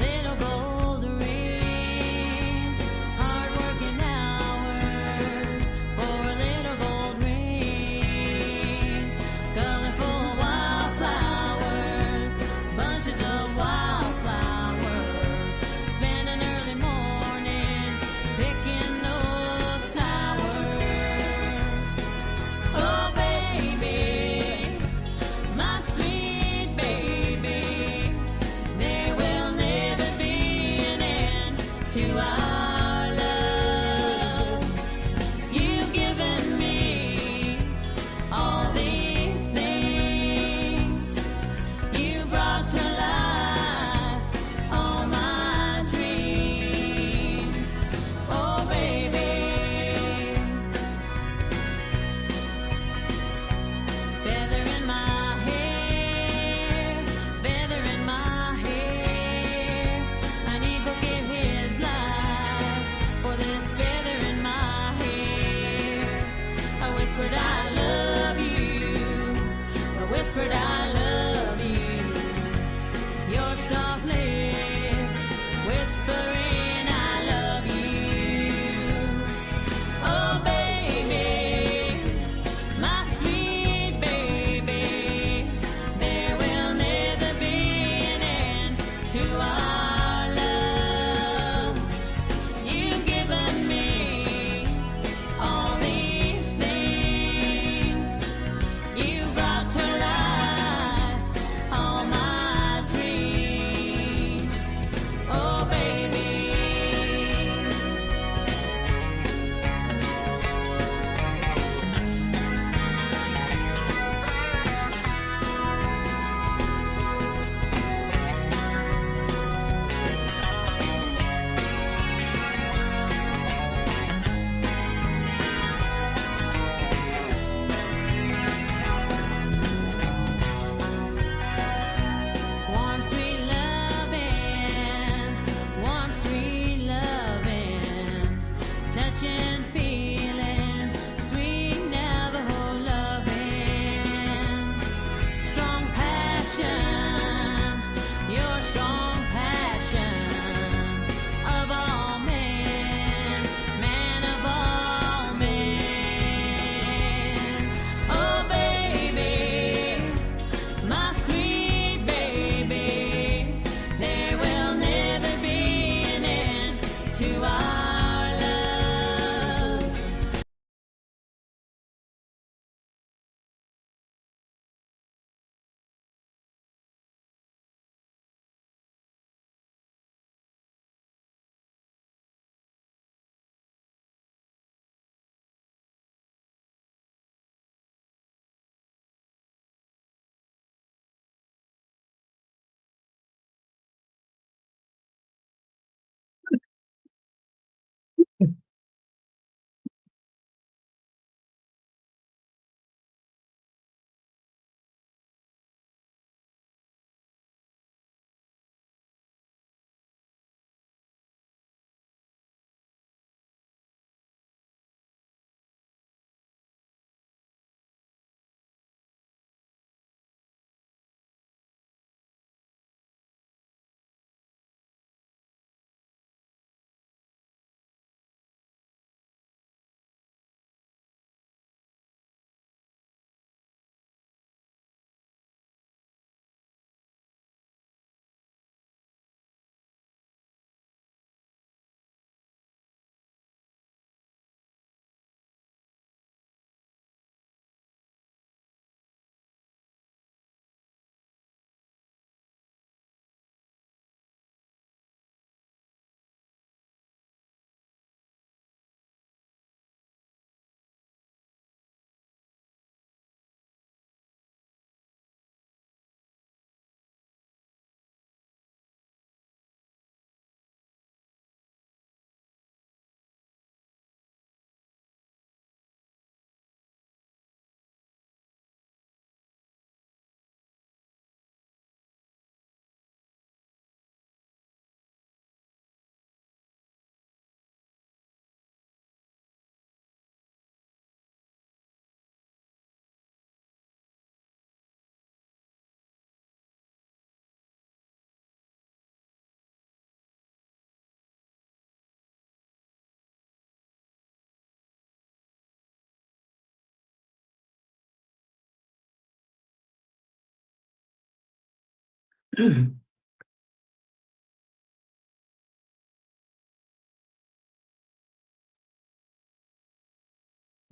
Little gold ring, hard working now.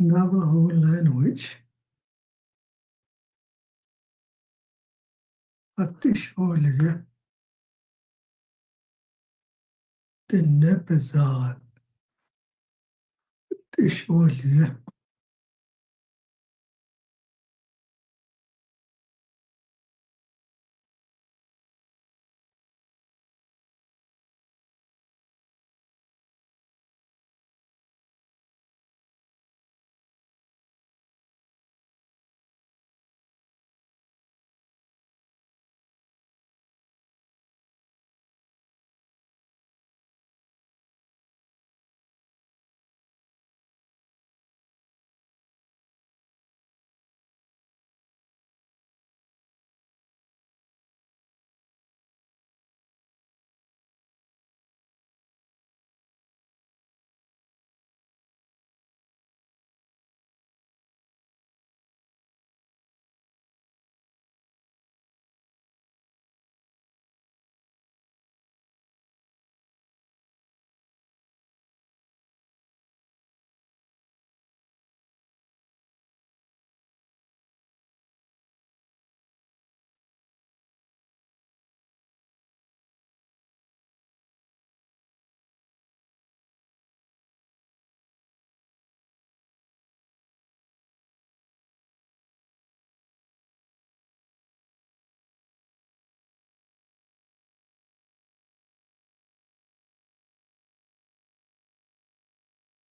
Navajo Language. Atisholiga. Diné Bizaad. Atisholiga.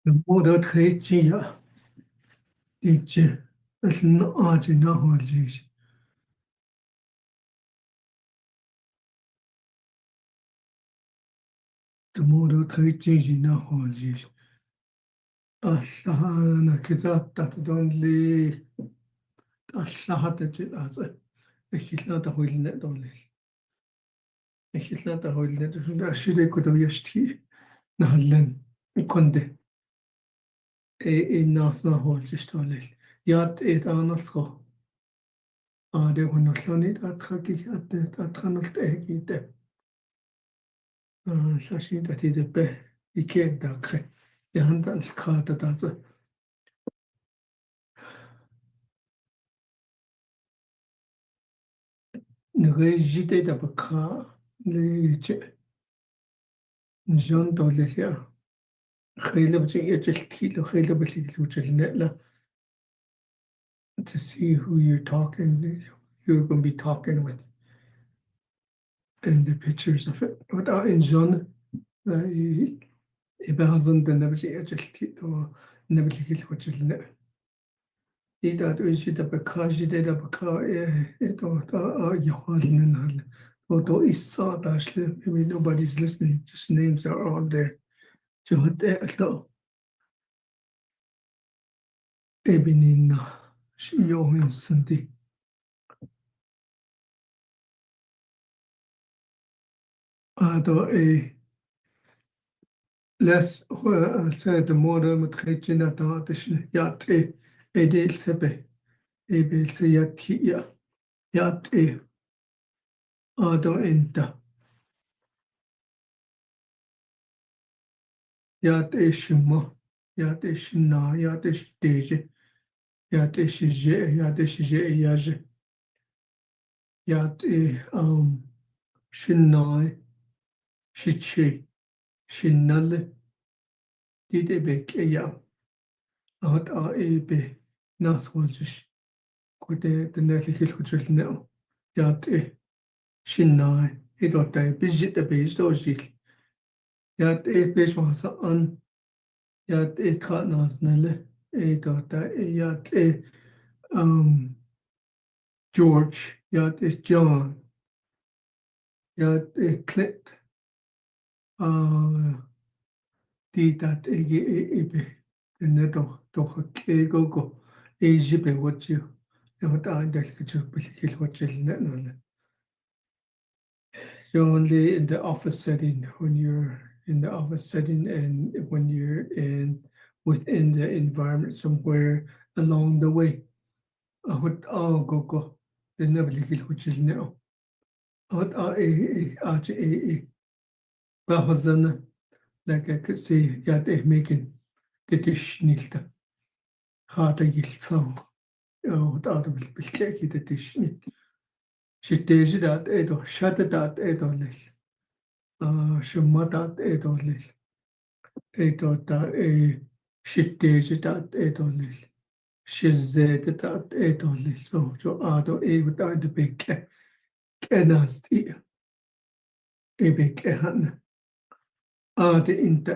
The model Tejia. Each as an art in Navajo. The model Tejia in Navajo. Asahana Kitat that only Asahat as a. It's not a whole net only. It's not a whole net. I should have got a yesti. Nahalan. Conde. A national hall just only. Yet it another. Det var nog slånit att han har ägit det. Särskilt att det är i kända jag har inte skadat alltså. När jag gick där på kra, lite John Dollar ja. Khayla bchi yajil kilo khayla bchi luchil netla to see who you're going to be talking with and the pictures of it. But in John, ibahazan the nabchi yajil kilo nabchi kilo wachil net. That is the bakaji de baka Yohan. Although Isa Dashley, maybe nobody's listening, just names are all there. Johate Ebinina Yohan Sunday. Ado less said the modern Matricina Datish Yate Edel Sebe Ebel Sayatia Yate Ado Enta Yate Shima Yate Shina Yate Stage Yate Shije Yate Shije Yaje Yate Shinai Shiche Shinale Didebek Eya Out Ebe Naswajish Quite the Nettle which now Yate Shinai Edotai Visit the base dojik Yate Base was on Yate Katnas Nelle Edota Yate George Yate John Yate Clint that ebe the net of Kego Egypt what you what I that what you net. You're only in the office setting when you're in the office setting and when you're within the environment somewhere along the way. What go the never which is now. What Bahazana, like I could say, yet making the dish nilta. Hata yiltsam. Oh, the other will keki the dish nil. She did that edo, shut that edo lil. She matat edo lil. Edo da she did that edo lil. She said that edo lil. So ado without the big kenasti. Big han. Ade inta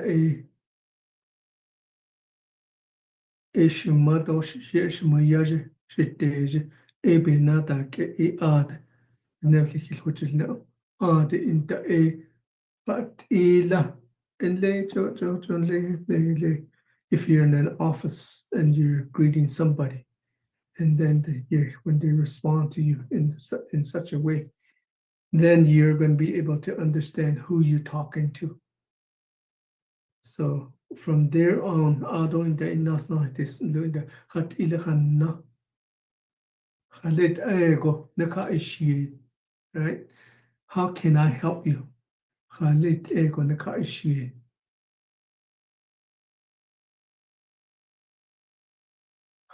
Ishmadosh Shmayaje Shiteje Ebenata Ad Nevlikil which is now Ad inta but ila and later if you're in an office and you're greeting somebody and then when they respond to you in such a way, then you're going to be able to understand who you're talking to. So from there on, ado inta inas na this luinda hat ilakhanna Khalid ego naka ishi, right? How can I help you? Khalid ego naka ishi.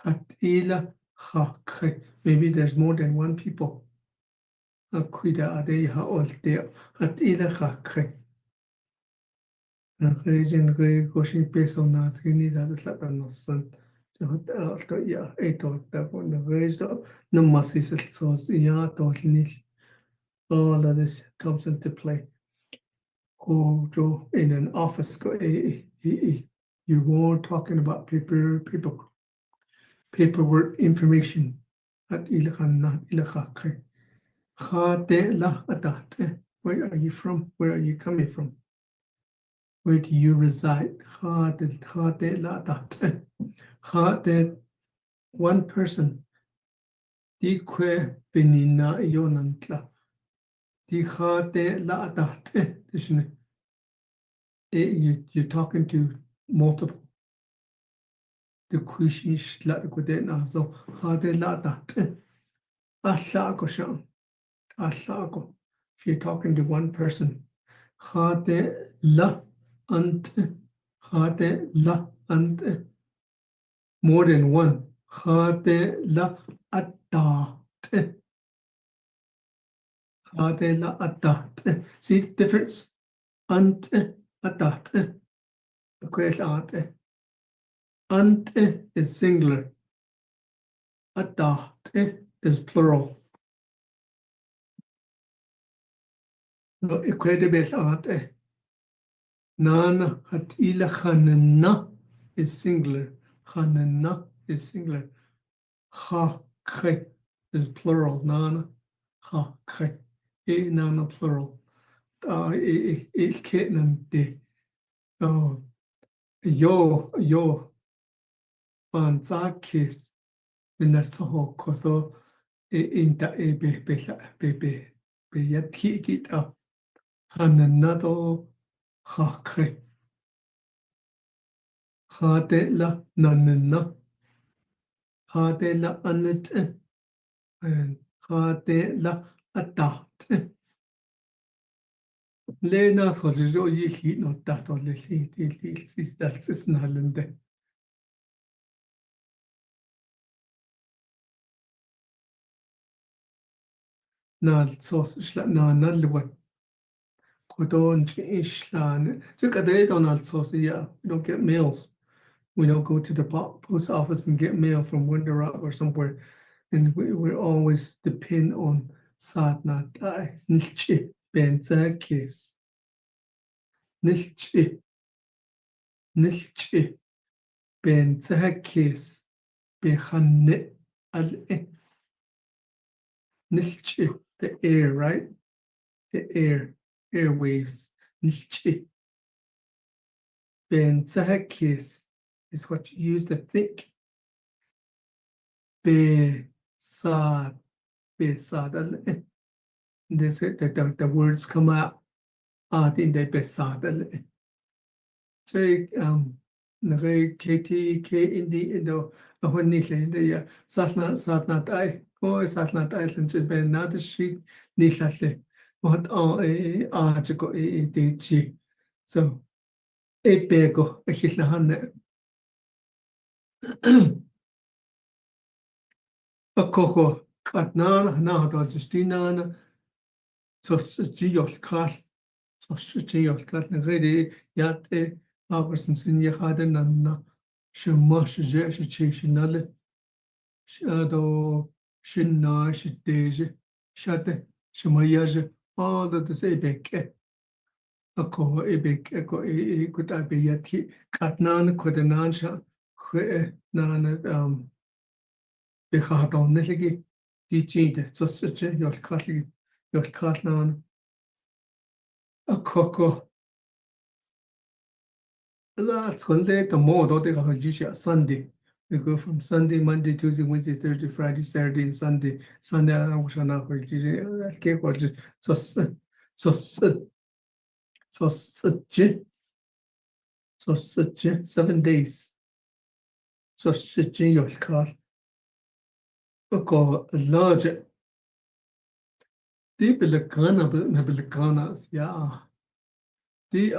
Hatila hakhe. Maybe there's more than one people. Akuida ade ha olte. Hatila hakhe. Nakajin gre goshi peso na skini da slata no san. Jot alto ya eto da bon the raised up no masis so ya totally all of this comes into play. Go in an office you were talking about paperwork information at ilakhanna la atate. Where are you from? Where are you coming from? Where do you reside? La atate. One person. Di kwe benina yonantla. Di la atate. You're talking to multiple. The kushish la kudena so hade la dat. Ashago shan. Ashago. If you're talking to one person, hade la ant. Hade la ant. More than one. Hade la adat. Hade la adat. See the difference? Ant adat. Okay, Ante is singular. Adate is plural. No, equated ate. Nana hatila khanana is singular. Khanana is singular. Ha khe is plural. Nana ha khe. Nana plural. Il ketnante. Oh, yo banzakis. Nasaho koso inta be yati kita hananado hakre hade la nanana hade la anet and hade la adat Lena sojo yi no dato le is nalende na nalwa Kodon Ishlan. Look at the Donald sauce. Yeah, we don't get mails. We don't go to the post office and get mail from Winter Rock or somewhere. And we're always depend on Satna Dai. Nilchi Benzakis. Nilchi Benzakis. Behanne al Nilchi, the air, right? The airwaves. Nilchi Benzakis is what you use to think. Besad. This the words come out. In the besad. So KT in the when the Satnat I go Satnat Island to be another sheet Nishle what article DG. So bego hillahane. A coco katnan nahdo justinana so giol kal so giol kat nagri yate aberson sin yahaden nanna shmash je shichinale shado shinna shiteje shate shmayaje all of the sebeke a co ebek eco could I be yet katnan kodanan sha nan be hadon niligi DG so such a your catlan a coco that's the mode or the Sunday. We go from Sunday, Monday, Tuesday, Wednesday, Thursday, Friday, Saturday, and Sunday. Sunday, I wish I not for so such 7 days. So such your car. Go large. Deep Nabilicanas, yeah. The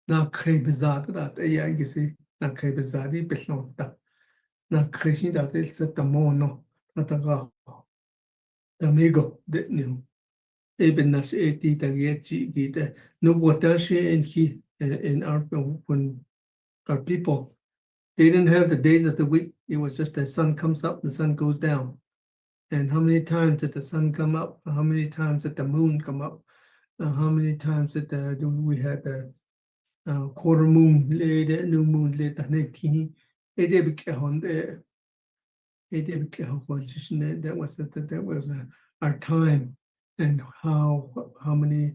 na Bizaad that I say na Bizadi Beslonta. Na Krishi that it's at the mono that the amigo that new. Even as 80 that get no water in he in our when our people they didn't have the days of the week. It was just the sun comes up, the sun goes down. And how many times did the sun come up? How many times did the moon come up? How many times did we had the quarter moon later, new moon later, 19? That was our time and how many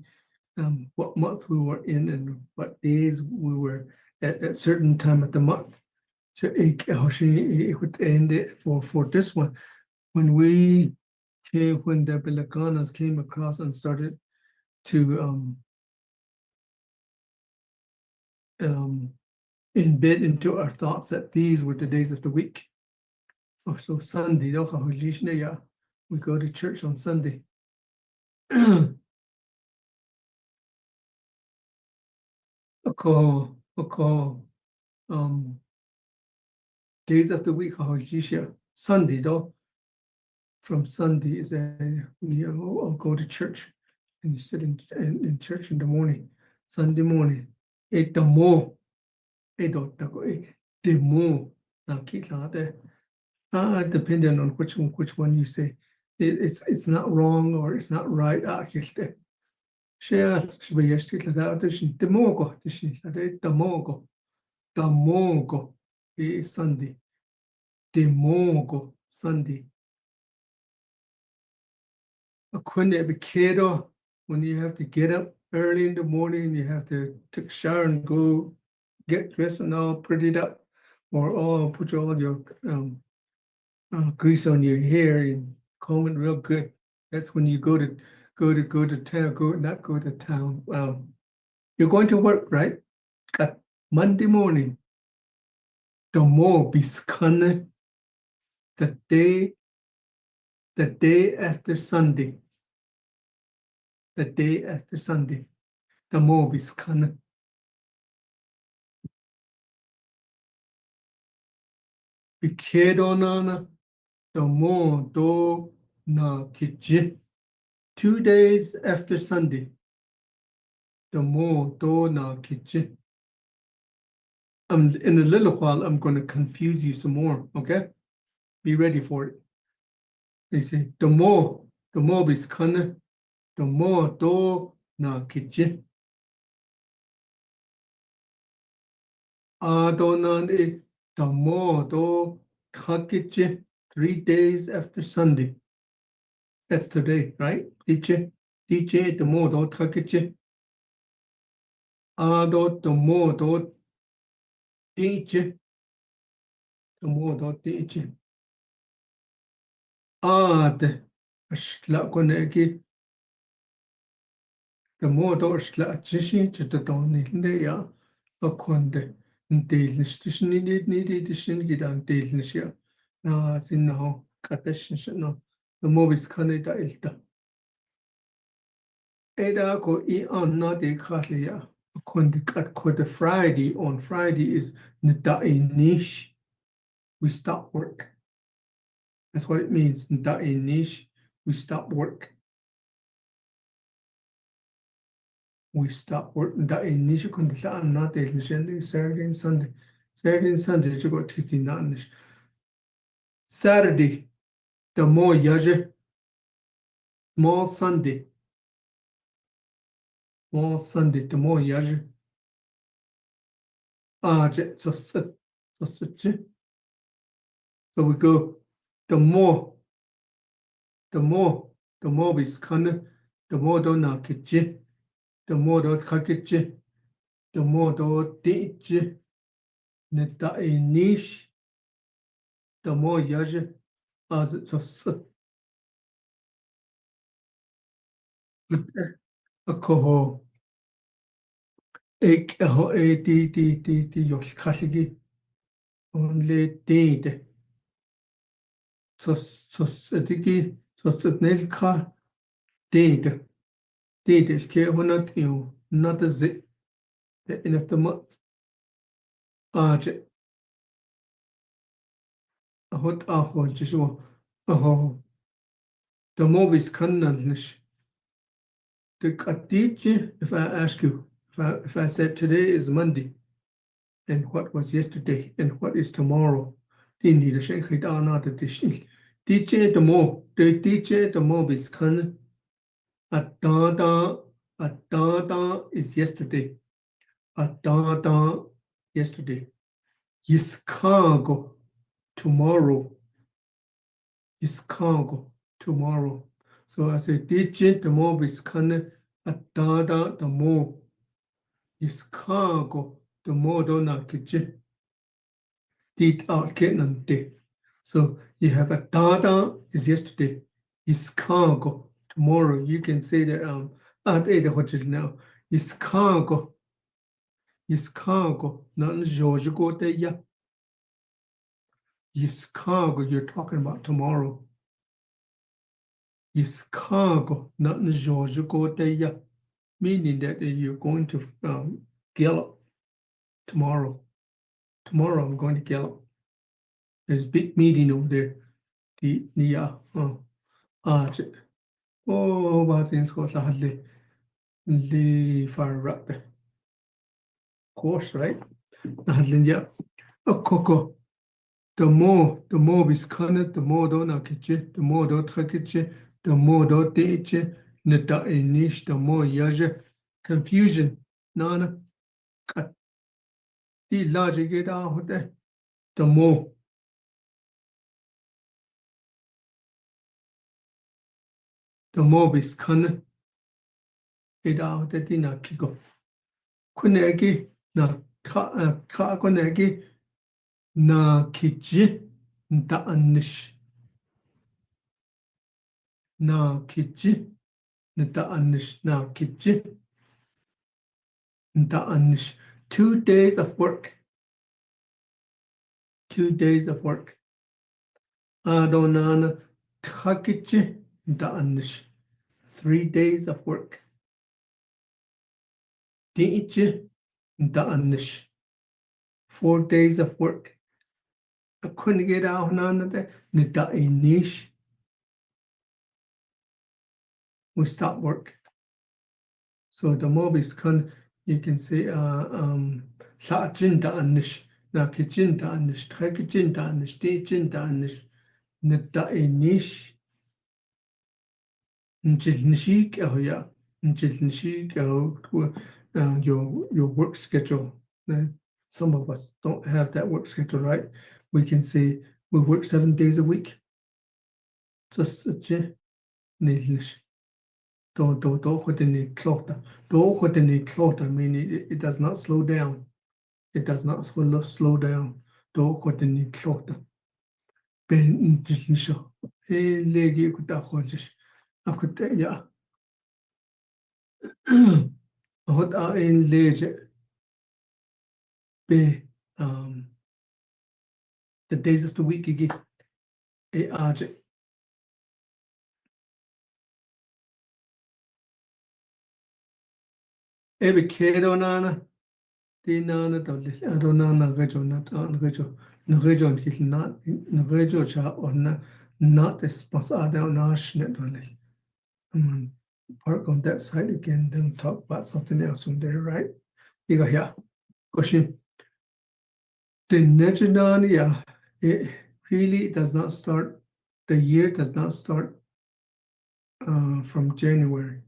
what month we were in and what days we were at certain time of the month. So it would end it for this one. When the Bilaganas came across and started to embed into our thoughts that these were the days of the week. Oh, so Sunday, we go to church on Sunday. Days of the week, Sunday though. From Sunday is I'll go to church and you sit in church in the morning, Sunday morning. The more depending on which one you say. It's not wrong or it's not right. Damogo is Sunday. Demogo Sunday. When you have to get up early in the morning, you have to take a shower and go get dressed and all prettied up, or put all your grease on your hair and comb it real good. That's when you go to town. Not go to town. You're going to work, right? Got Monday morning. Domo biskane the day after Sunday. The day after Sunday. Domo biskane. Bikedonana. Domo do na kiji. 2 days after Sunday. Domo do na kiji. In a little while, I'm going to confuse you some more, okay? Be ready for it. They say, Domo biskane, Domo do na kiji. Adonai, Domo do kakichi, 3 days after Sunday. That's today, right? DJ, Domo do kakichi. Ado, Domo do DJ. Domo do DJ. Ad, ashla konegi. Domo do ashla chishi, chitadoni, leya, akonde. Deelnistishin gidan deelnishia. Sinnaho, kateshin no. The movies kaneda ilta. Eda ko I on not the Katlia. The Friday on Friday is nda niche. We stop work. That's what it means. Nda niche. We stop work. We stop work. Nda niche kun the not the Saturday and Sunday. Saturday and Sunday you go Tuesday not niche. Saturday, the more yaje. More Sunday. More Sunday, the more yaje. So we go the more is kind the more do na kitche, the more do kakitche, the more do teach, neta a niche, the more yaje as it's a coho. Ik ho di yosh kashigi only did. So tiki so nel ka did is ke honat you not as it in the mo aje a hot aho jishwa aho the mobis kannalish the katiji if I ask you if I said today is Monday and what was yesterday and what is tomorrow din di shek hita na the dish DJ the mo the DJ the mobis kann a da is yesterday. A da yesterday. Yiskago tomorrow. Yiskago tomorrow. So I say DJ the mo biskane a da the mo. Yiskago the mo dona kitchen. Dit out kenante. So you have a da is yesterday. Yiskago tomorrow. You can say that at 8 what is now. Yiskago. Yiskago. Not George go there ya. Yiskago, you're talking about tomorrow. Yiskago, not George go there ya. Meaning that you're going to Gallup tomorrow. Tomorrow I'm going to Gallup. There's a big meeting over there. Was in school the far up course, right? A coco. The more biskane, the more do na kitche, the more do trakitche, the more do teche, neta enish, the more yaje. Confusion. Nana. The logic get out there. The more. The more biskane. Get out there, dina kiko. Kunegi, na ka konegi, na kitche, nta anish. Na kitche, nta anish, na kitche. Nta anish. 2 days of work. 2 days of work. Adonana tchakiche danish. 3 days of work. Diiche danish. 4 days of work. I couldn't get out nana nish. We stop work. So the mobis you can say Sa'jin danish. Na kitchen danish. Tchakichen danish. Diichen danish. Nish. Nchilnishik ya. Nchilnishik your work schedule. Some of us don't have that work schedule, right? We can say we work 7 days a week. Just nilnish. Do meaning it does not slow down. It does not slow down. Do Ben nilnisha. Legi kutahojish. Akut ya. What are in leisure? The days of the week you get a object. Educator nana, the nana dolly, I don't know, Nagajo, not on Gajo, Nagajo, he's not, Nagajo cha or not a sponsor, I don't know, dolly. Park on that side again, then talk about something else from there, right? You go here. Question. The Nejadan, yeah, it really does not start, the year does not start from January.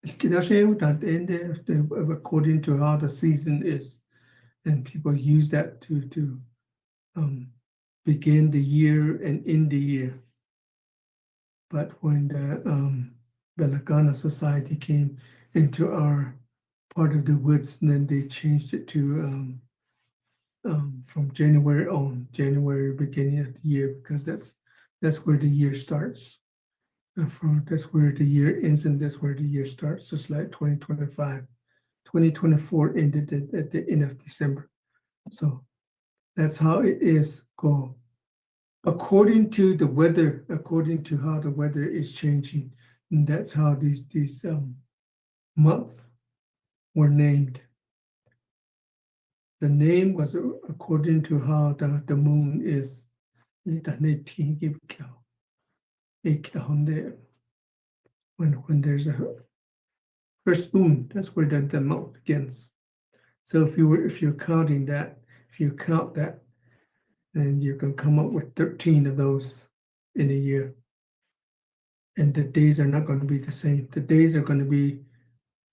According to how the season is, and people use that to begin the year and end the year. But when the Lagana Society came into our part of the woods, and then they changed it to from January on, January beginning of the year, because that's where the year starts. That's where the year ends, and that's where the year starts. Just like 2025, 2024 ended at the end of December. So that's how it is called. According to the weather, according to how the weather is changing, and that's how these months were named. The name was according to how the moon is. When there's a first moon, that's where the month begins. So if you're counting that, if you count that, then you can come up with 13 of those in a year. And the days are not going to be the same. The days are going to be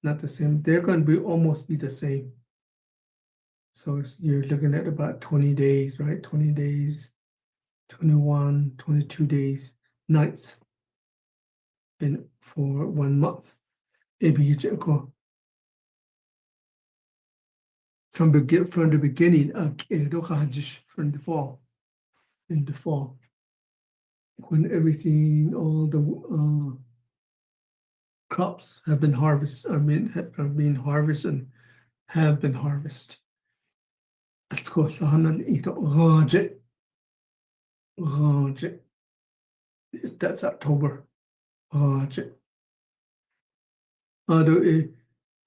not the same. They're going to be almost be the same. So you're looking at about 20 days, right? 20 days, 21, 22 days, nights for 1 month. From the beginning of from the fall, in the fall, when everything, all the crops have been harvested, are being harvested and have been harvested. That's October.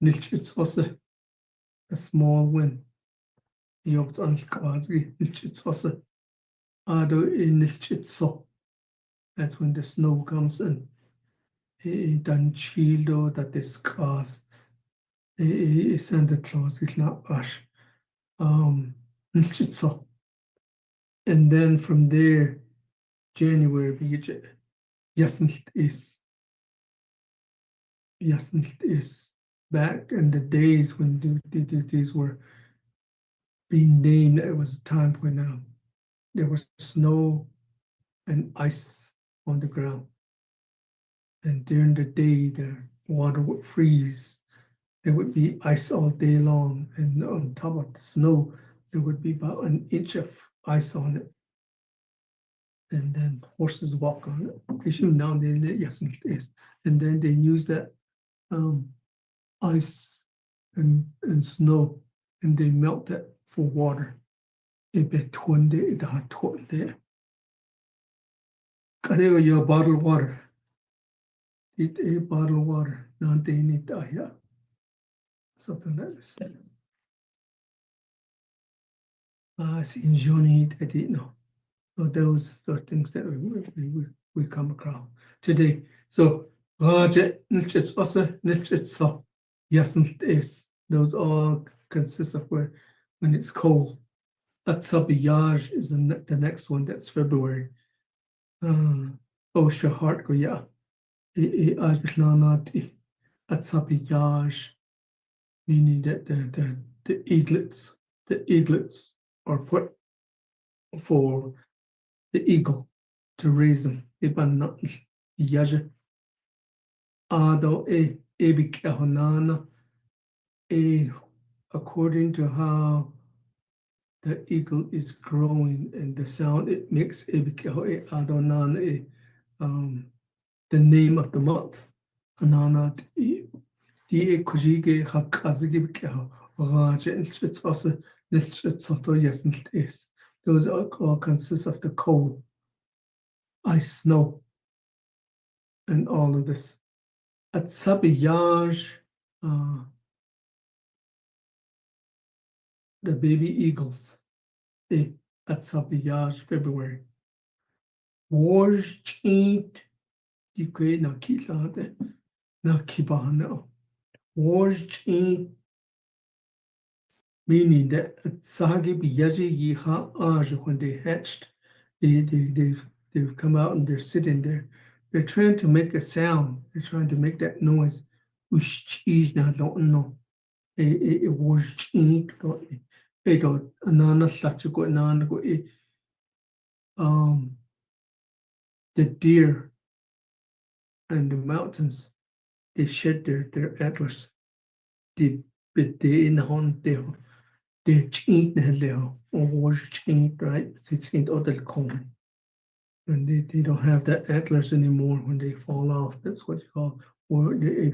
It's also a small wind. It's also that's when the snow comes in. Dan childo that is cause. Santa Claus is not ash. And then from there, January, Yasn't is back in the days when these were being named. It was a time when there was snow and ice on the ground. And during the day, the water would freeze. There would be ice all day long. And on top of the snow, there would be about an inch of ice on it. And then horses walk on it. Issue now and then, yes, it is. And then they use that ice and snow, and they melt that for water. Your bottled water. Eat a bottle of water. Something like this. Johnny, I didn't know. So those are things that we come across today. So yes, is those all consist of when it's cold. Atsabiyaj is the next one. That's February. Osha heart go yeah. Atsabiyaj, meaning that the eaglets are put for the eagle to raise them. Iban yaja. Ado ebikahonana. According to how the eagle is growing and the sound it makes, adonan, the name of the month. Ananat die kujige hakazigibikeho. It's also yes, is. Those all consist of the cold, ice, snow, and all of this. At Sabiyaj, the baby eagles. That's up February. Wars chant. You could not keep that. Not keep on now. Wars chant. Meaning that Sagi Biyaji Yiha Aj when they hatched, they've come out and they're sitting there. They're trying to make a sound. They're trying to make that noise. Ush na don't know. It was chink. It anana such go nana go the deer and the mountains, they shed their antlers. They bit they in the horn they chink na leo or was chink, right? It's in other corn. And they don't have the antlers anymore when they fall off. That's what you call or the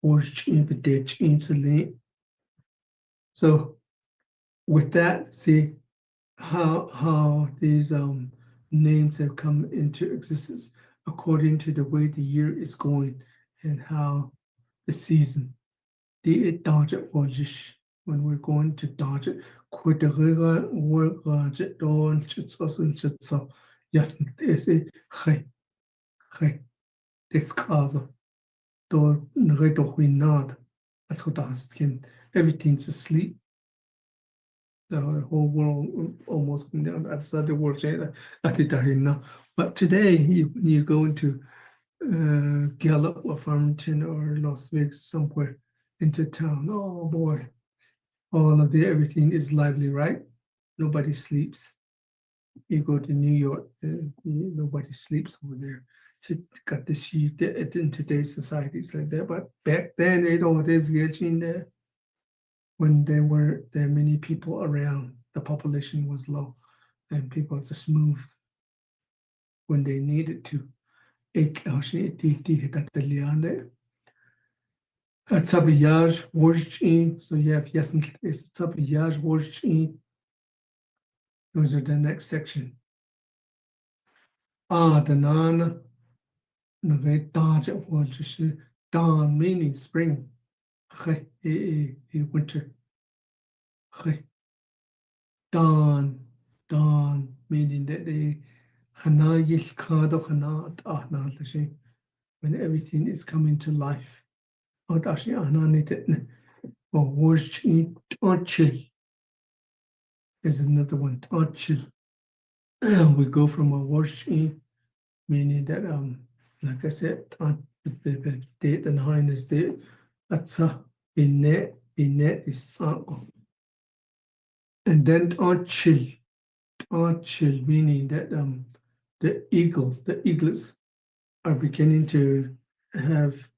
was chink, but they chink. So with that, see how these names have come into existence according to the way the year is going and how the season. The dodge it was when we're going to dodge it. Quit the work it on chits us and chits up. Yes, it's a hey, this cause of the rate of we nod. That's what I skin. Everything's asleep. The whole world almost that's not the word now. But today you go into Gallup or Farmington or Las Vegas somewhere into town. Oh boy, all of everything is lively, right? Nobody sleeps. You go to New York, nobody sleeps over there. Got the sheet in today's society, it's like that. But back then, there's getting there. When there were there many people around, the population was low, and people just moved when they needed to. Tabiyaj worship. So you have yes, it's tabiyaj worship. Those are the next section. The nan, dawn meaning spring. Winter. Dawn meaning that they when everything is coming to life. Or worship chill is another one. Chill. We go from a worship, meaning that like I said, the date and highness date. That's a in net is sanko. And then chill meaning that the eaglets are beginning to have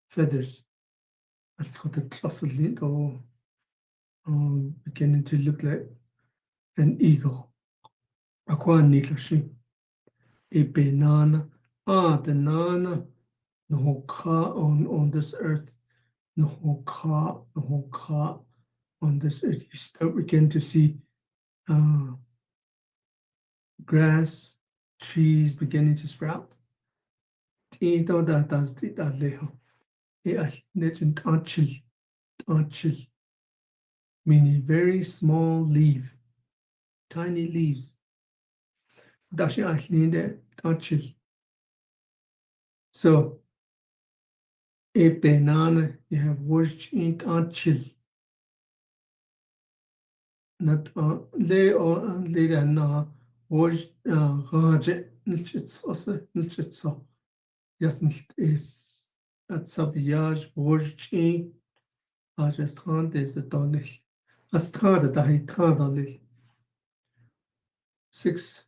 feathers. That's what the truffle or beginning to look like an eagle. Aqua niklashi. A banana. The nana. No ka on this earth. No ka on this earth. You start begin to see grass, trees beginning to sprout. Meaning very small leaf, tiny leaves. So a banana, you have words in anchil. Not lay or later na words raje nilchits also nilchitso. Yes, is at sabiyaj words in Ajastran is the donil. Astrada dahi tradalil. Six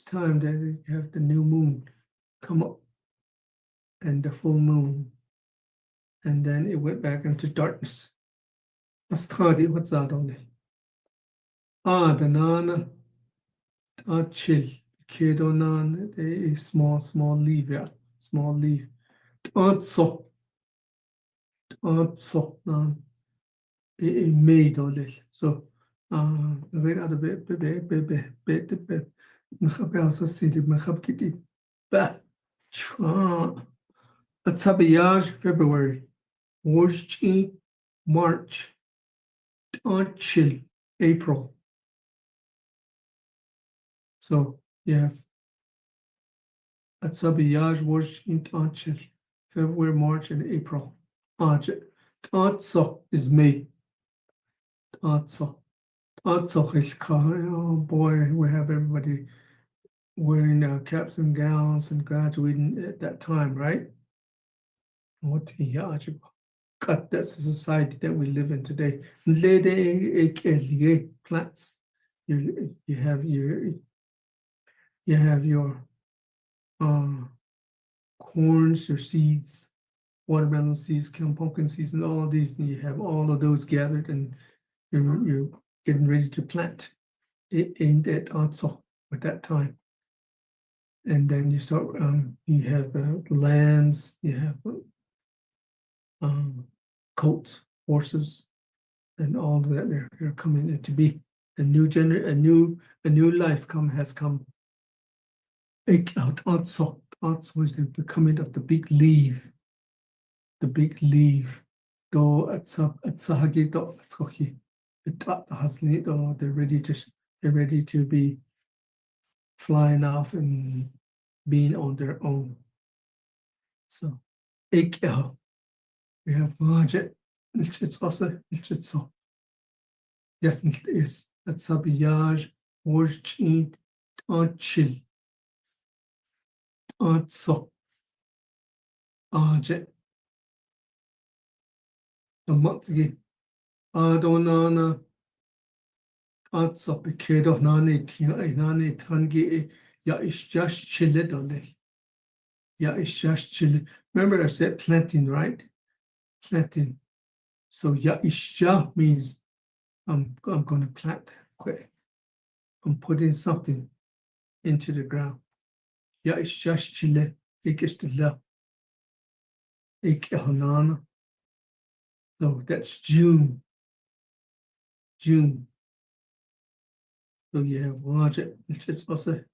times that you have the new moon come up and the full moon. And then it went back into darkness. Astradi, what's that only? The nana, chill. Kedonan, a small leaf, yeah, small leaf. So, nan, a maid only. So, the other bit, also see the Mahabkiti. But, a tabiyaj February. Warchi March. Chill. April. So you have Atsabiyaj was in Anchil, February, March, and April. Anchil. Atso is May. Atso. Atso is oh boy, we have everybody wearing caps and gowns and graduating at that time, right? What he cut, that's the society that we live in today. Plants. You have your corns, your seeds, watermelon seeds, pumpkin seeds, and all of these, and you have all of those gathered, and you're getting ready to plant in that also at that time. And then you start, you have lambs, you have goats, horses, and all of that. They're coming in to be a new life has come. Also was the coming of the big leaf. The big leaf. They're ready to be flying off and being on their own. So we have budget. It's also so. Yes, it is. That's habillage, working on chill. So budget. The monthly Adonana so Picato Nani Tangi ya is just chilled on it. Yeah, it's just chilling. Remember I said planting, right? Planting. So Yaisha means I'm going to plant quick. I'm putting something into the ground. Yaisha chile. Ikistila. Ikhanana. So that's June. June. So you have Raja. It's also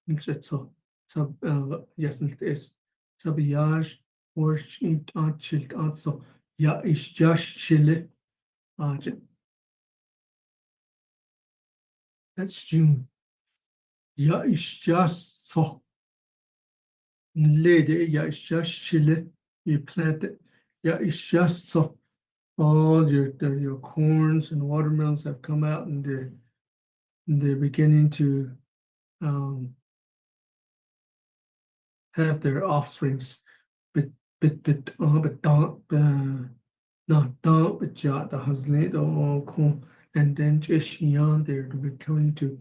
yes, it is. Sabiyaj or chilt also. Ya is just chile. That's June. Ya is just so. Lady, ya is just chile. You plant it. Ya is just so. All your corns and watermelons have come out, and they're beginning to have their offsprings. But not but ja the husband and then just young, they're becoming to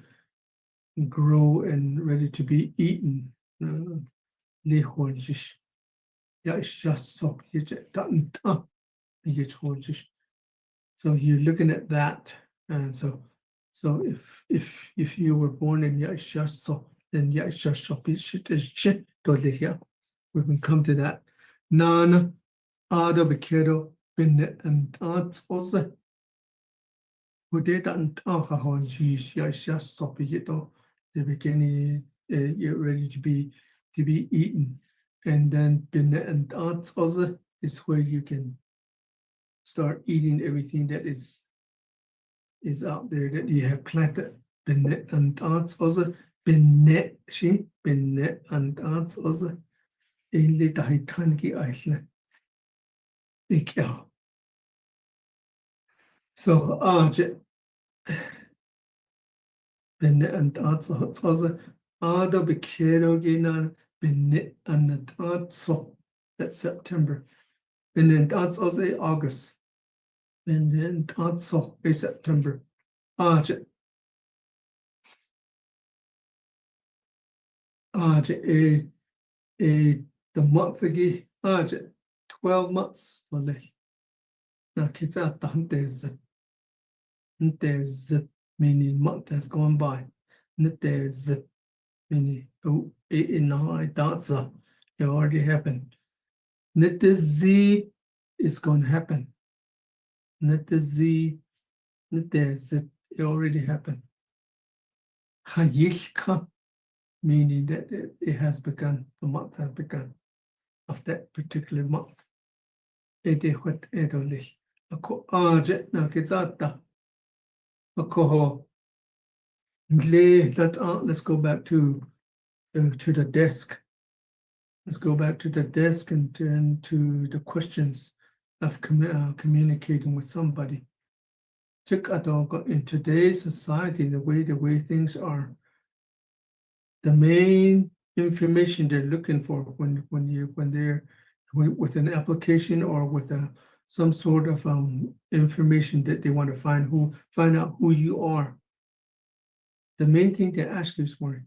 grow and ready to be eaten. Yeah, it's just so so you're looking at that, and so if you were born in Yashaso, then Yashaso is shit here. We can come to that. Nana Ada Bekero bin and Aunt also. Who did and Tahahon cheese Yashaso Pigito, the beginning you're ready to be eaten. And then bin and Aunt also is where you can start eating everything that is out there that you have planted. Binnet and arts also binnet and arts also in the Taitanki Island. So Arjet binnet and arts also Ada Bikero Ginan binnet and arts so that's September. Binnet and arts also August. Binnet and arts so is September. Arjet. The month again, 12 months or less. Now, kids out there's meaning month has gone by. There's meaning 8 dancer. It already happened. The Z is going to happen. The Z, there's it already happened. Hayishka, meaning that it has begun, the month has begun of that particular month. Ako aje na kitata. Ako Let's go back to the desk. Let's go back to the desk and to the questions of communicating with somebody. In today's society, the way things are, the main information they're looking for when they're with an application or with some sort of information that they want to find out who you are. The main thing they ask you is for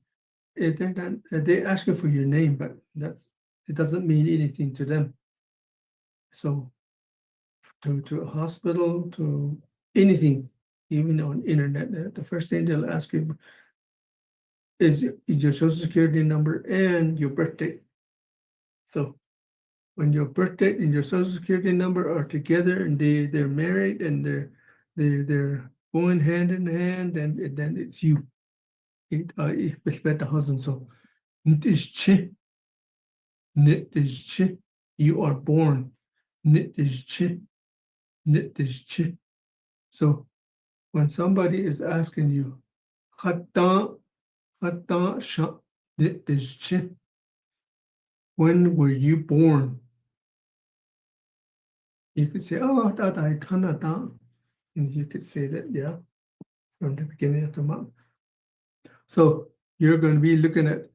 they ask you for your name, but it doesn't mean anything to them. So to a hospital, to anything, even on internet, the first thing they'll ask you is your social security number and your birthday. So when your birthday and your social security number are together and they're married and they're going hand in hand, and then it's you. Ich werde husband. So you are born. So when somebody is asking you, when were you born? You could say, oh, and you could say that, yeah, from the beginning of the month. So you're going to be looking at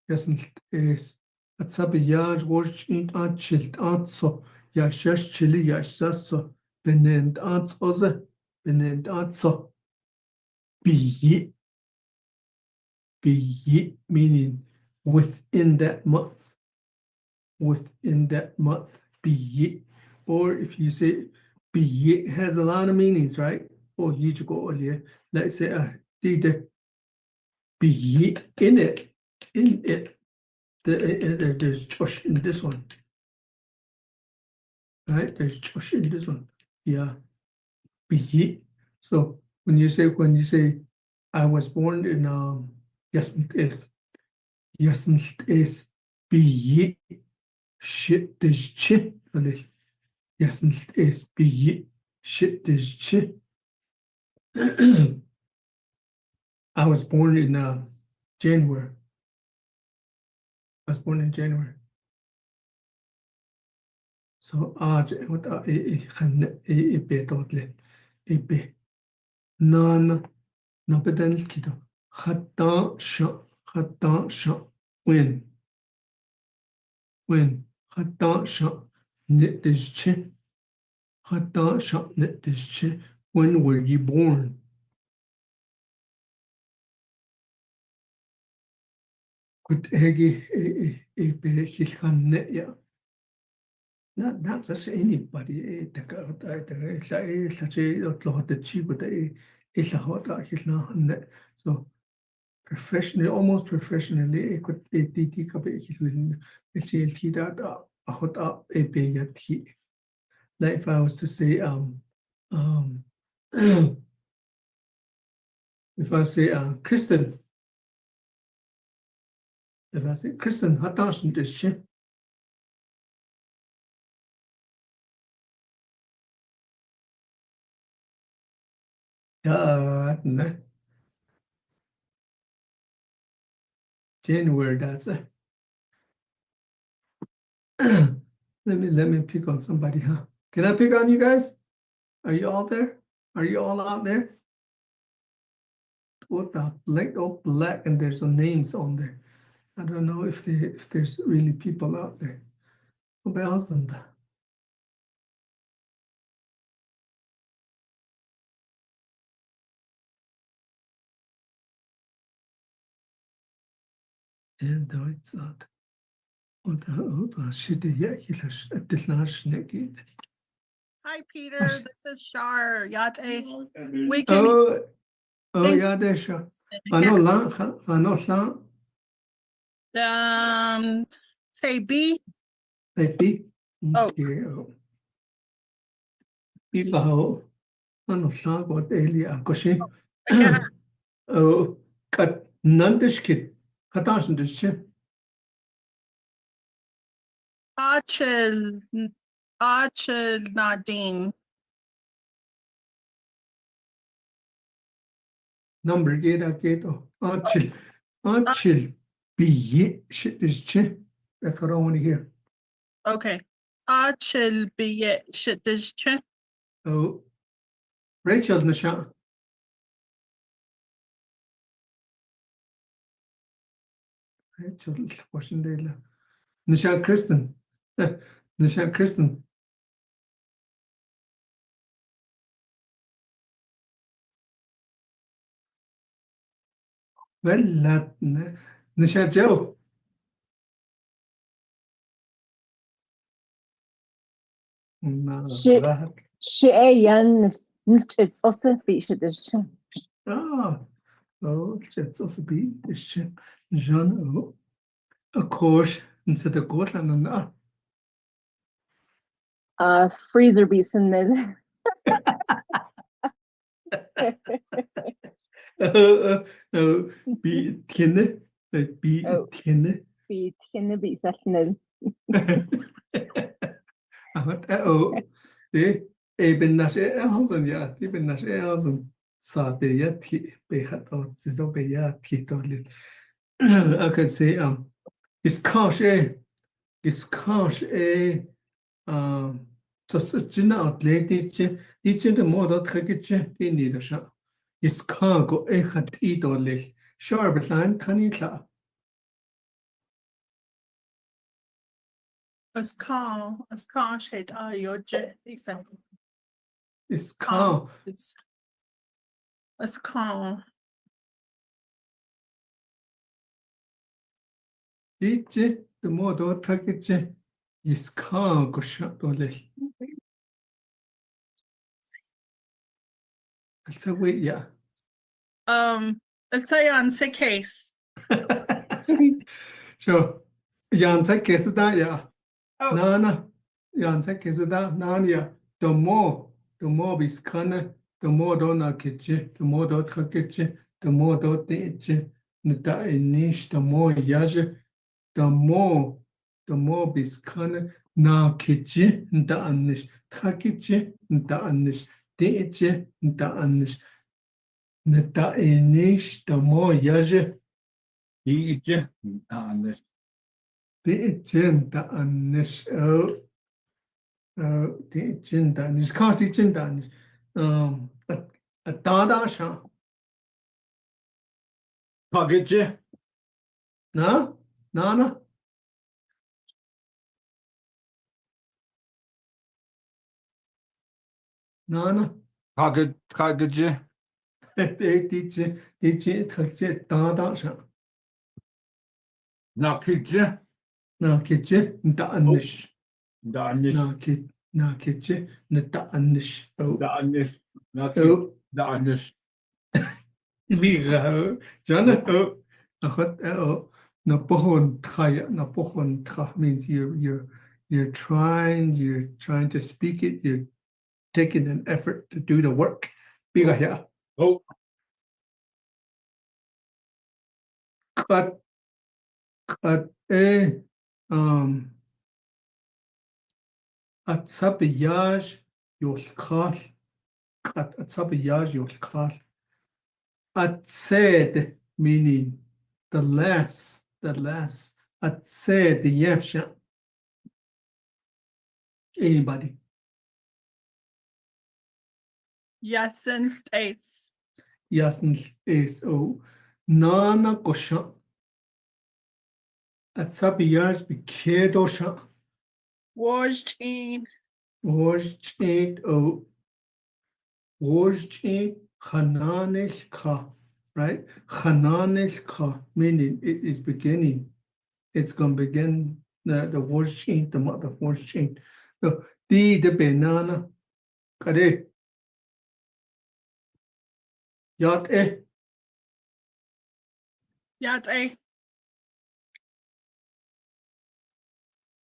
yes, is at sabi yar worch in chilt so ya shash chili ya shaso benend oza benend so be meaning within that month. Within that month, be or if you say be has a lot of meanings, right? Or you go earlier. Let's say did be in it, there's Josh in this one, right? There's Josh in this one. Yeah, be. So when you say I was born in yes is be shit is chit. Yes is be shit is chit. I was born in January. I was born in January. So what non بدل كده خطا شا when خطا شا نتجه خطا شا نتجه when were you born? كنت هاجي بخلخان not just anybody so professionally, almost professionally, could like if I was to say if I say Kristen, if I say Kristen, hataschen this shit. January, that's it. let me pick on somebody, huh? Can I pick on you guys? Are you all there? Are you all out there? What the black, and there's some names on there. I don't know if there's really people out there. And it's not. Hi, Peter. This is Shar. Yate. We can. Yeah, there's Shar. I know. Say B. Like B. Oh. B baho. Ano Shar got Elia Koshi. Oh, kat Nandishkit. Hatash Dishit. Achel Nadine. number gate chill be shit is chi. That's what I want to hear. Okay. Achil biye shitishche. Oh, Rachel Nasha. Rachel wasn't there. Nasha Kristen. Nasha Kristen. Well, Nasha Joe. No, Shit. that. Sheyan nchit also featured this. Ah, oh, it's also be this shit. Jean, oh, of course, instead of Gotland and Freezer beats in the be tiene, be Oh. tiene. be tinny beats that nil. Oh, ben nas hazen ja, ben nas hazen sa be ja be hat out so be ja titolil. I could say is cash just jina out lady the mod out kagitche in need of shop. Is cargo hat idolil. Sharp line kanita. As call shit yoje example. Is car As call. the mod out kagitche is cargo shop dolil. That's a way, yeah. Let's say on sick case. So, Jan sa kesida ya. Oh. Nana, Jan sa kesida nania. The more bis kana, the more dona kitche, the more dot kitche, the more dot teche, nta inish, the more yaje, the more bis kana na kitche, nta anish, kitche, nta anish, teche, nta anish, nta inish, the more yaje. Teacher, honest. Teaching the anish teaching the anish can't teaching the anish a dada sha Pagache, na nana nana Pagache, teaching teaching dada sha na kitche, na kitchen the anish Danis, na kitchen the anish Danis, na oh Danis. Viga, Jana, na hot, na pohon traya, na pohon tra means you're trying to speak it, you're taking an effort to do the work. Viga ya, Oh, kat at sabiyaj yolkal, kat at sabiyaj yolkal. At said meaning the less, at said the yasha. Anybody? Yasin states. Yasn is nana kosha. At sabiyaj be kedosha. Wajin. Wojchet wojchet hananish ka. Right? Hananish ka, meaning it is beginning. It's going to begin the wojchet, the mother of wojchet. So, the banana. Kare. Yat Yate.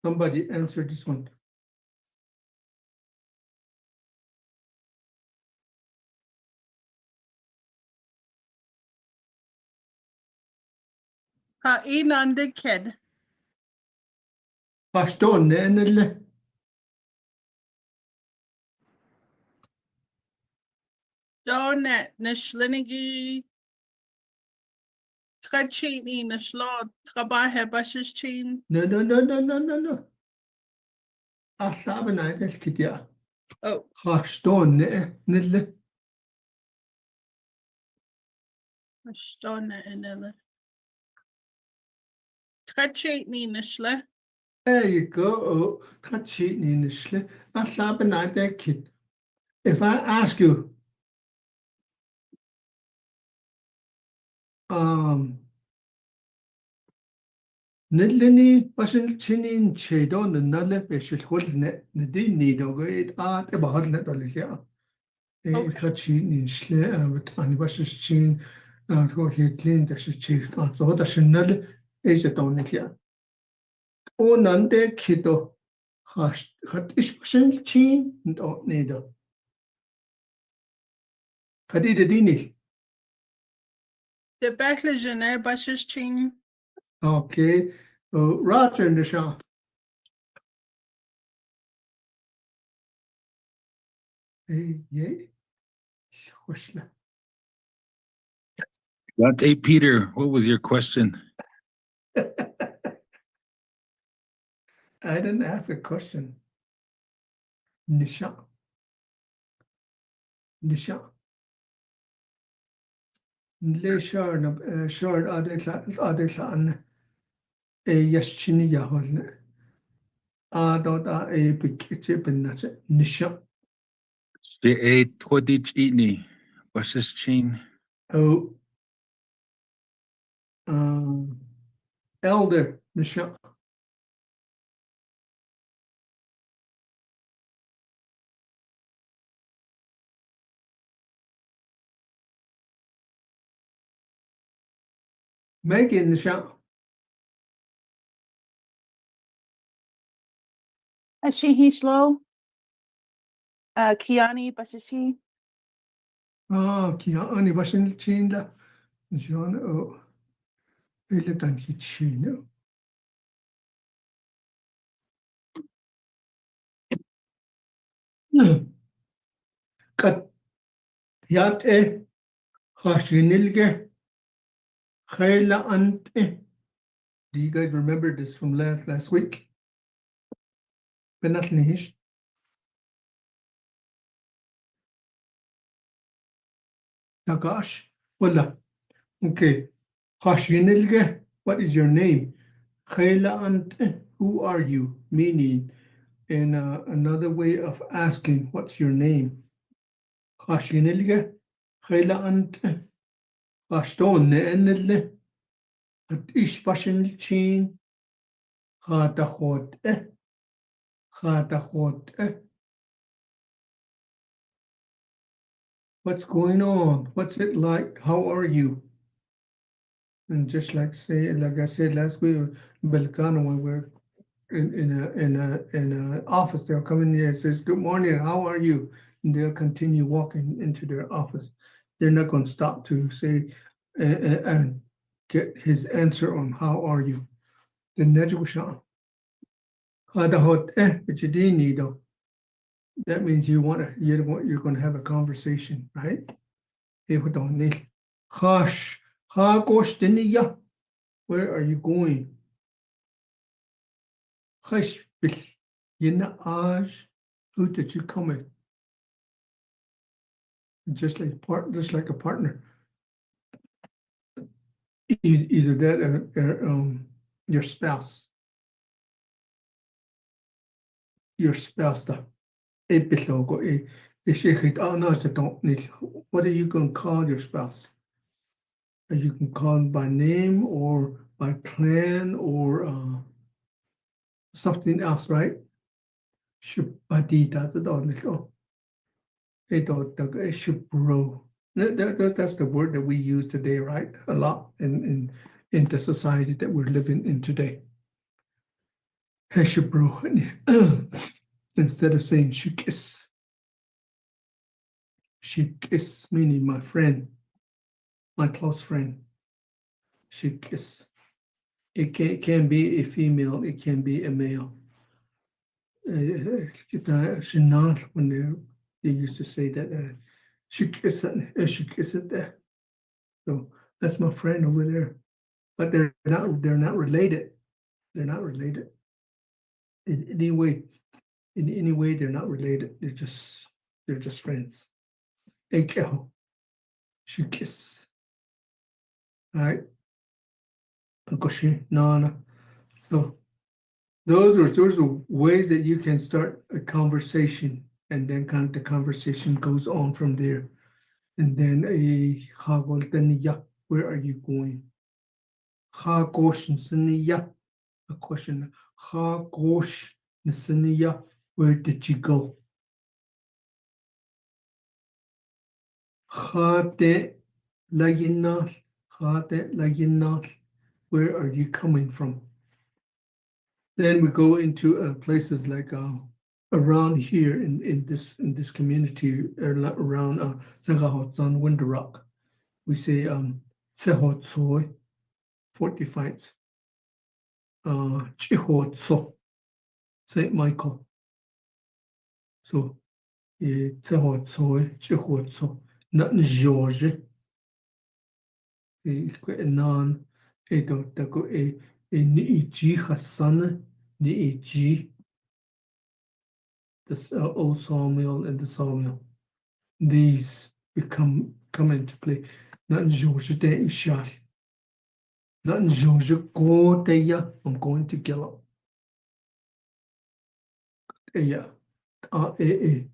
Somebody answer this one. Ha inande kid. Pastor nenele. Donut. Nishlinigi. Tchini Nashlo, Trabahe Bashes Chin. No. Asaben eines Kidia. Oh, Haston nille. Stone and Tchini Nashle. There you go. Oh, Kachi Nishle. Asaben eines kid. If I ask you, Nidlini Bashil Chinin Chedon and Nalle Beshil Holdnet, Nadi Nido, it art about Hodnet Olicia. Kachi Nishle, with Anibash's chin, who he cleaned the chief, so the Chanel is a donicia. O Nande Kido, Hash, Hat Ishbashin chin, don't need a Kadidini. The Backlash Bashes Chin. Okay, Roger and the Shah. Yay. Wishna. Hey, Peter, what was your question? I didn't ask a question. Nisha. Le shard adeklan yashchini yahol. Adota a big chipinach. Nisha. A Twadich Eatney, Bush's Chin. Oh. Elder Nisha. Megan Nisha. Ashihi Shlo. Kiani Bashishi. Kia Ani Bashin Chinda. John O. Eletan Hitchino. Kat Yate Hashinilge Khayla Ante. Do you guys remember this from last week? Benatnish. Nagash. Walla. Okay. Hashinilge. What is your name? Khayla Ante. Who are you? Meaning, in another way of asking, what's your name? Hashinilge. Khayla Ante. Hashton Ne'enille. At Ishbashin Chin. Hatachot. What's going on? What's it like? How are you? And just like I said last week, Belcano, when we're in an office, they'll come in here and says, "Good morning. How are you?" And they'll continue walking into their office. They're not going to stop to say and get his answer on how are you. The Nejushan. That means you're going to have a conversation, right? Where are you going? Who did you come in? Just like a partner. Either that or your spouse. Your spouse. What are you going to call your spouse? You can call them by name or by clan or something else, right? That's the word that we use today, right? A lot in the society that we're living in today. Instead of saying shikis. Shikis meaning my friend, my close friend. Shikis. It can be a female, it can be a male. Shinat, when they used to say that shikis. So that's my friend over there. but they're not related. They're not related. In any way, they're not related. They're just friends. Ekeho. Shukis. All right. Goshi, Nana. So those are ways that you can start a conversation, and then kind of the conversation goes on from there. And then where are you going? A question. Where did you go? Where are you coming from? Then we go into places like around here in this community around Winter Rock. We say Fort Defiance, St. Michael. So not George. Non Niiji Hassan Niiji. The old sawmill and the sawmill. These come into play. Not George de Ishal. Not George go deya. I'm going to Gillow. Yeah. Be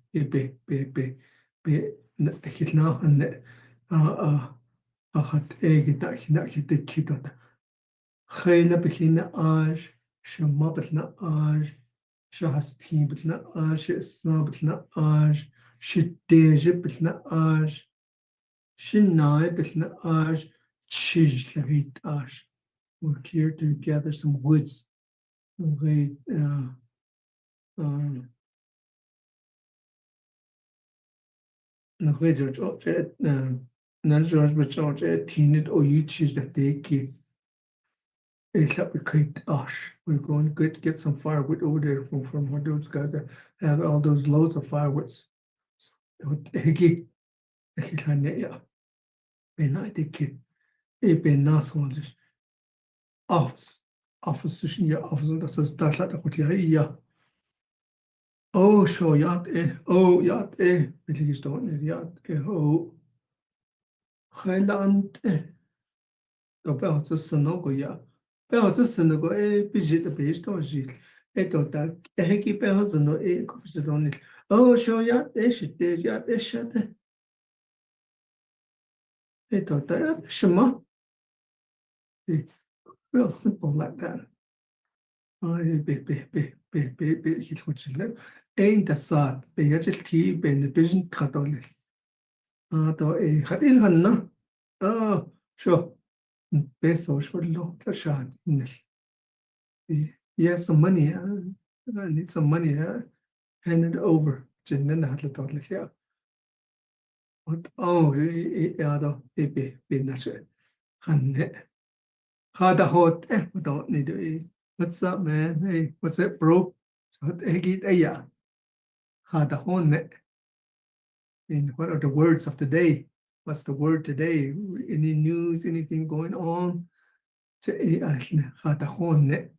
hitna and hat the kidot. Khayla Bethina Aj, Shamabetna Aj, Shahasti Betna Aj, Snabetna Aj, Shideja Betna Aj, Shinai Betna Aj, Chijahit Aj. We're here to gather some woods. We we're going to get some firewood over there from what those guys that have all those loads of firewoods. Office. Oh, show yacht yacht please don't need yacht Highland about the Sonogo ya. About the Sonogo Bijit the base or Gil. That a hickey bells and no comes on it. Oh, show yacht shit yacht shut. That Shema. Real simple like that. Ain't the sad, be a tea, ben the vision cut on it. Hadil Hanna. Oh, sure. Peso should look the shot. Yes, some money. I need some money. Hand it over. Jinnen had the total here. What? Oh, be natural. Hanne. Had a hot. We don't need to eat. What's up, man? Hey, what's it, bro? So, yeah. Had a hone. And what are the words of the day? What's the word today? Any news, anything going on? Had a hone.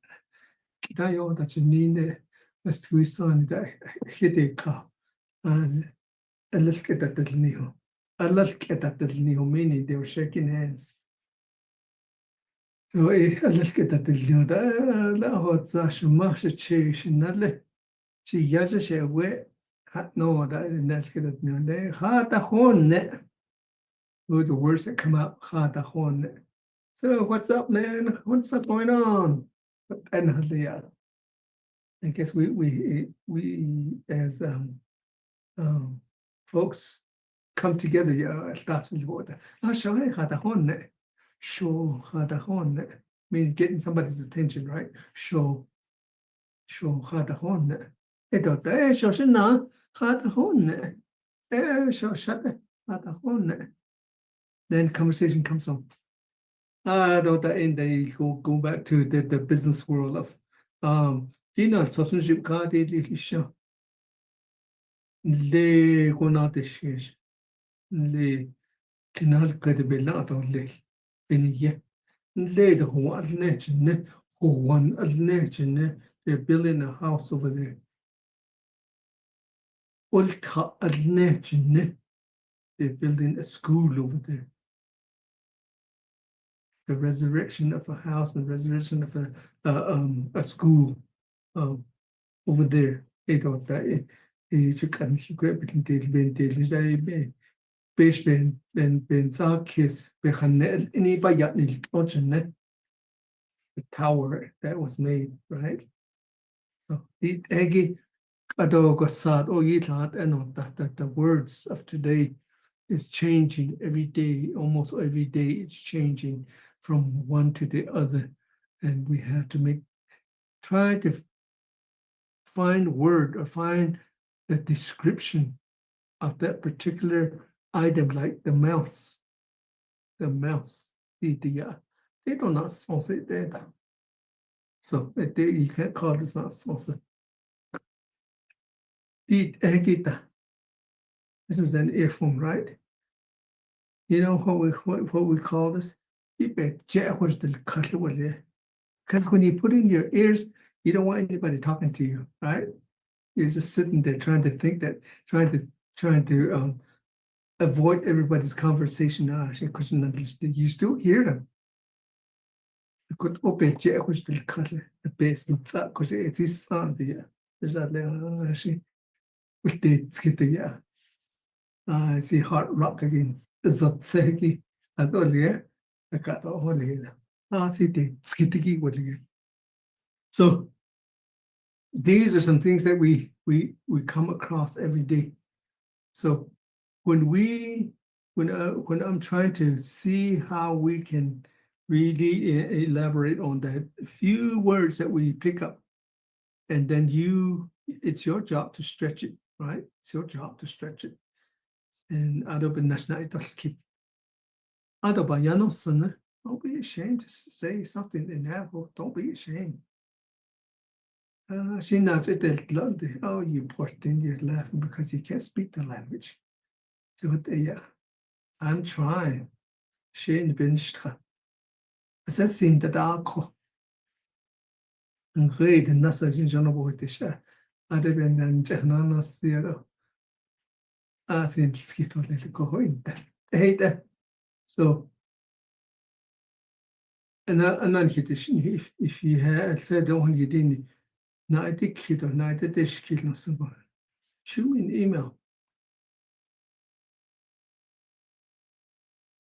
Kitayo, that's a nine. That's two son that hit a car. And let's get at the new. Let's get at the new meaning. They were shaking hands. So let's get at the new. La hot zash mash chase nalle. She yaja she away. No, that let's get at new. They had a horn. Those are the words that come out. Had a horn. So what's up, man? What's up going on? And yeah. I guess we as folks come together. Yeah, starts with water. Show mean getting somebody's attention, right? Show show then conversation comes on. Don't end there you go back to the business world of relationship card show. Le gonatish le kinal kadibella or le beniye They're building a house over there. They're building a school over there. The resurrection of a house and resurrection of a school over there. They don't die. You can the tower that was made, right? So the words of today is changing every day. Almost every day it's changing from one to the other, and we have to try to find word or find the description of that particular item, like the mouse. The mouse. They do not sponsor it there. So you can't call this not sponsor. This is an earphone, right? You know what we call this? Because when you put in your ears, you don't want anybody talking to you, right? You're just sitting there trying to avoid everybody's conversation. You still hear them. Could open the base because it is sound there. There's that actually with the skitty. I see heart rock again. Is that segi as all here? I got all here. See the skitty with again. So these are some things that we come across every day. So when I'm trying to see how we can really elaborate on that few words that we pick up, and then it's your job to stretch it, right? It's your job to stretch it. And don't be ashamed to say something in Navajo. Don't be ashamed. She nods at the oh, you poor thing, you're laughing because you can't speak the language. So I'm trying. Shane Binstra. Assessing the dark. And read the Nasa Jinjanobo with the other than Janana Sierra. As in Skito little go in that. Hate that. So, and then if you had said, oh, you didn't, not a kid or not a dish kid, no somebody. Shoot me an email.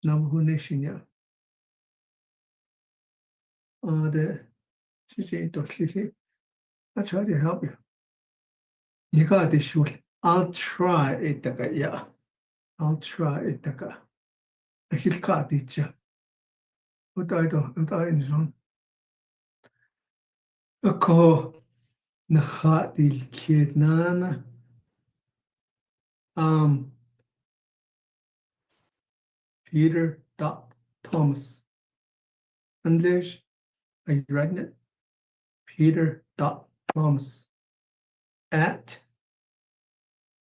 Navajo Nation, yeah. I try to help you. You got this short. I'll try it. Yeah. I'll try it. I should cut it. What I enjoy. A call. Nahat il kid nana. Peter. Thomas. English. Are you writing it? Peter. Thomas. At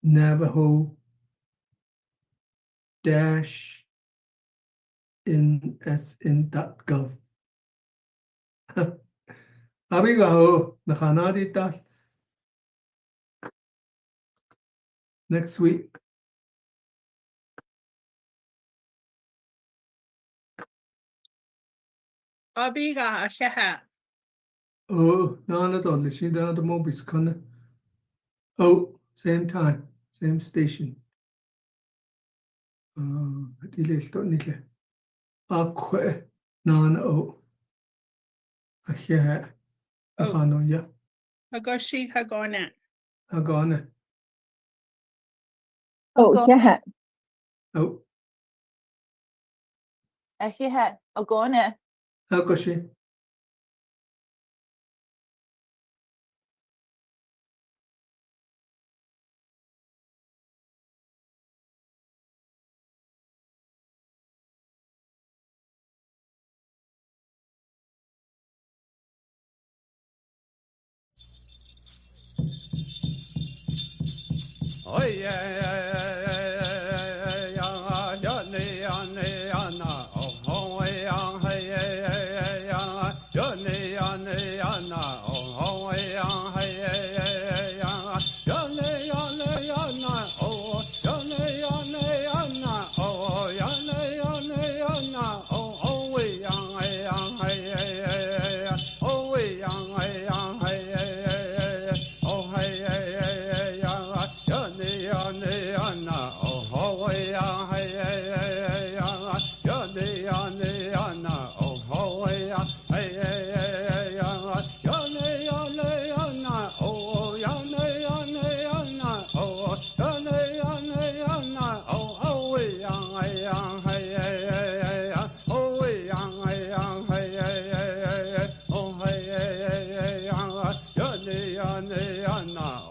Navajo-NSN.gov. Abigaho, nakanadita. Next week. Abiga, shaha. Oh, no, not only. She down the Mobis Connor. Oh, same time, same station. Delay, don't need it. Aqua, no. Yeah. No, yeah. Hagoshi Hagona. Agona. Oh, yeah. Oh, Yeah. Oh, go on. Hagoshi. Oh yeah, Ana